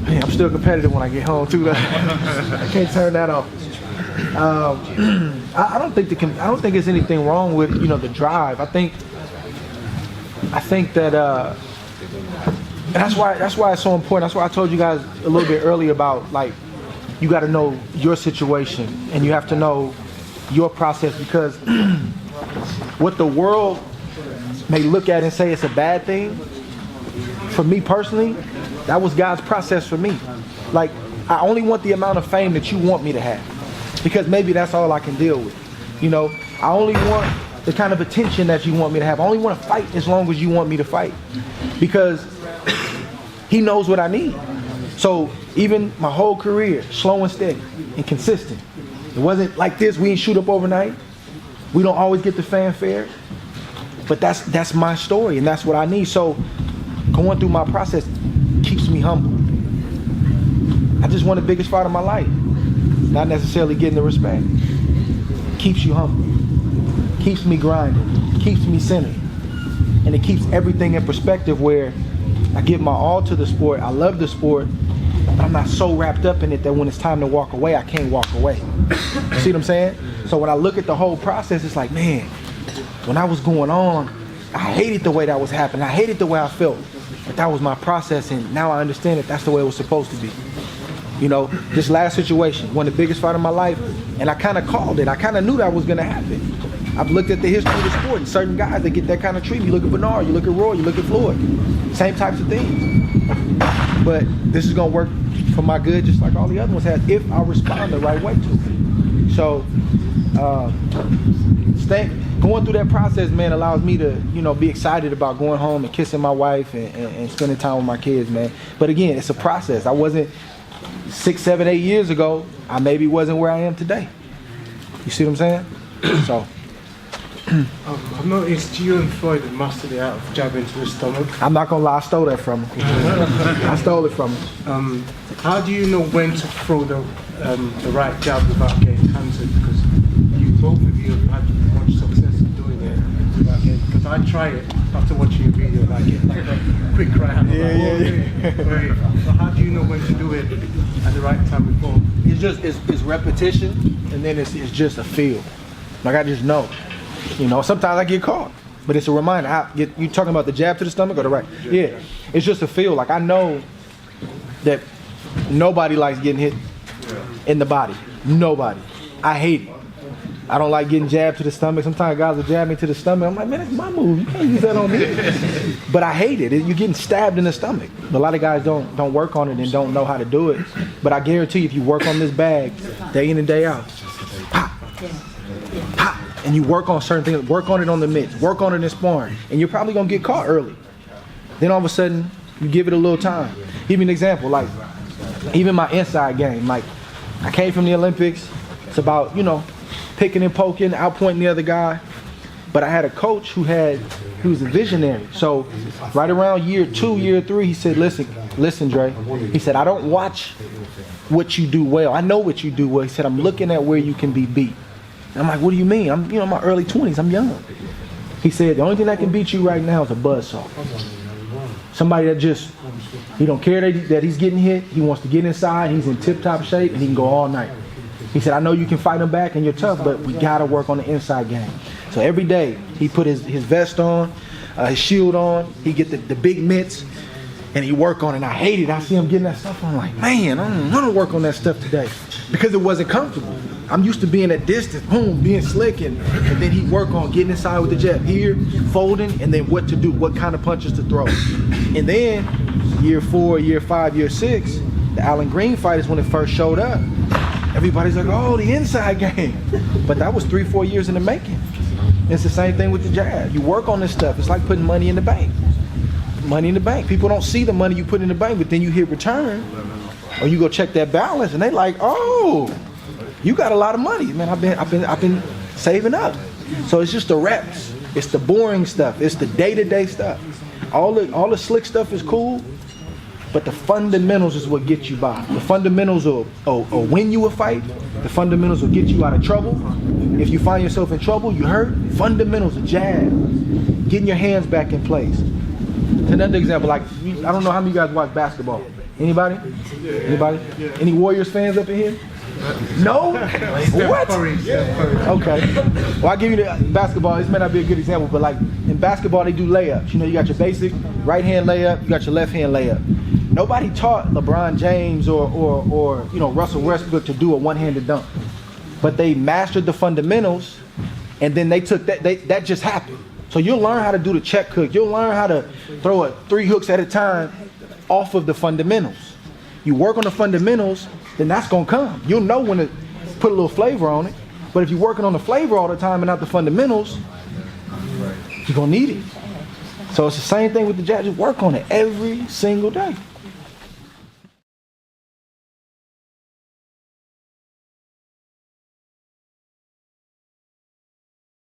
Hey, I'm still competitive when I get home too. I can't turn that off. I don't think there's anything wrong with the drive. I think that and that's why it's so important. That's why I told you guys a little bit earlier about, like, you got to know your situation and you have to know your process, because what the world may look at and say it's a bad thing, for me personally, that was God's process for me. Like, I only want the amount of fame that you want me to have, because maybe that's all I can deal with. I only want the kind of attention that you want me to have. I only want to fight as long as you want me to fight, because He knows what I need. So even my whole career, slow and steady and consistent. It wasn't like this. We didn't shoot up overnight. We don't always get the fanfare, but that's my story and that's what I need. So going through my process keeps me humble. I just won the biggest fight of my life, not necessarily getting the respect. Keeps you humble, keeps me grinding, keeps me centered, and it keeps everything in perspective, where I give my all to the sport. I love the sport, but I'm not so wrapped up in it that when it's time to walk away, I can't walk away. You see what I'm saying? So when I look at the whole process, it's like, man, when I was going on, I hated the way that was happening. I hated the way I felt, but that was my process, and now I understand that that's the way it was supposed to be. This last situation, one of the biggest fight of my life, and I kind of called it. I kind of knew that was going to happen. I've looked at the history of the sport, and certain guys that get that kind of treatment. You look at Bernard, you look at Roy, you look at Floyd. Same types of things. But this is going to work for my good, just like all the other ones have, if I respond the right way to it. So, going through that process, man, allows me to, be excited about going home and kissing my wife and spending time with my kids, man. But again, it's a process. I wasn't 6, 7, 8 years ago. I maybe wasn't where I am today. You see what I'm saying? So. I've noticed you and Floyd have mastered it out of jabbing to the stomach. I'm not gonna lie, I stole that from him. I stole it from him. How do you know when to throw the right jab without getting cancer? Because both of you have had much success in doing it without getting. Because I try it after watching your video, and I get like a quick right hand. Yeah. So how do you know when to do it at the right time before? It's repetition, and then it's just a feel. Like, I just know. Sometimes I get caught, but it's a reminder. You talking about the jab to the stomach or the right? Yeah. It's just a feel. Like, I know that nobody likes getting hit in the body. Nobody. I hate it. I don't like getting jabbed to the stomach. Sometimes guys will jab me to the stomach. I'm like, man, that's my move. You can't use that on me. But I hate it. You're getting stabbed in the stomach. A lot of guys don't work on it and don't know how to do it. But I guarantee you, if you work on this bag day in and day out, pop, pop, and you work on certain things, work on it on the mitts, work on it in sparring, and you're probably gonna get caught early. Then all of a sudden, you give it a little time. Give me an example, like, even my inside game. Like, I came from the Olympics. It's about, picking and poking, outpointing the other guy. But I had a coach who was a visionary. So right around year 2, year 3, he said, listen, Dre. He said, I don't watch what you do well. I know what you do well. He said, I'm looking at where you can be beat. And I'm like, what do you mean? I'm, in my early 20s. I'm young. He said, the only thing that can beat you right now is a buzzsaw. Somebody that he don't care that he's getting hit. He wants to get inside. He's in tip-top shape, and he can go all night. He said, I know you can fight him back and you're tough, but we got to work on the inside game. So every day, he put his vest on, his shield on. He get the big mitts, and he work on it. And I hate it. I see him getting that stuff. I'm like, man, I don't want to work on that stuff today because it wasn't comfortable. I'm used to being at distance, boom, being slick, and then he work on getting inside with the jab here, folding, and then what to do, what kind of punches to throw. And then year 4, year 5, year 6, the Allen Green fight is when it first showed up. Everybody's like, oh, the inside game. But that was 3, 4 years in the making. It's the same thing with the jab. You work on this stuff. It's like putting money in the bank. Money in the bank. People don't see the money you put in the bank, but then you hit return, or you go check that balance, and they like, oh, you got a lot of money, man. I've been saving up. So it's just the reps. It's the boring stuff. It's the day-to-day stuff. All the slick stuff is cool, But the fundamentals is what gets you by. The fundamentals will win you a fight. The fundamentals will get you out of trouble. If you find yourself in trouble, you hurt, fundamentals, a jab, getting your hands back in place. Another example, like, I don't know how many of you guys watch basketball. Anybody? Anybody? Any Warriors fans up in here? No? What? Okay. Well, I'll give you the basketball. This may not be a good example, but like in basketball, they do layups. You know, you got your basic right hand layup, you got your left hand layup. Nobody taught LeBron James or you know, Russell Westbrook to do a one-handed dunk. But they mastered the fundamentals, and then they took that just happened. So you'll learn how to do the check hook. You'll learn how to throw 3 hooks at a time off of the fundamentals. You work on the fundamentals, then that's gonna come. You'll know when to put a little flavor on it. But if you're working on the flavor all the time and not the fundamentals, you're gonna need it. So it's the same thing with the jab. Just work on it every single day.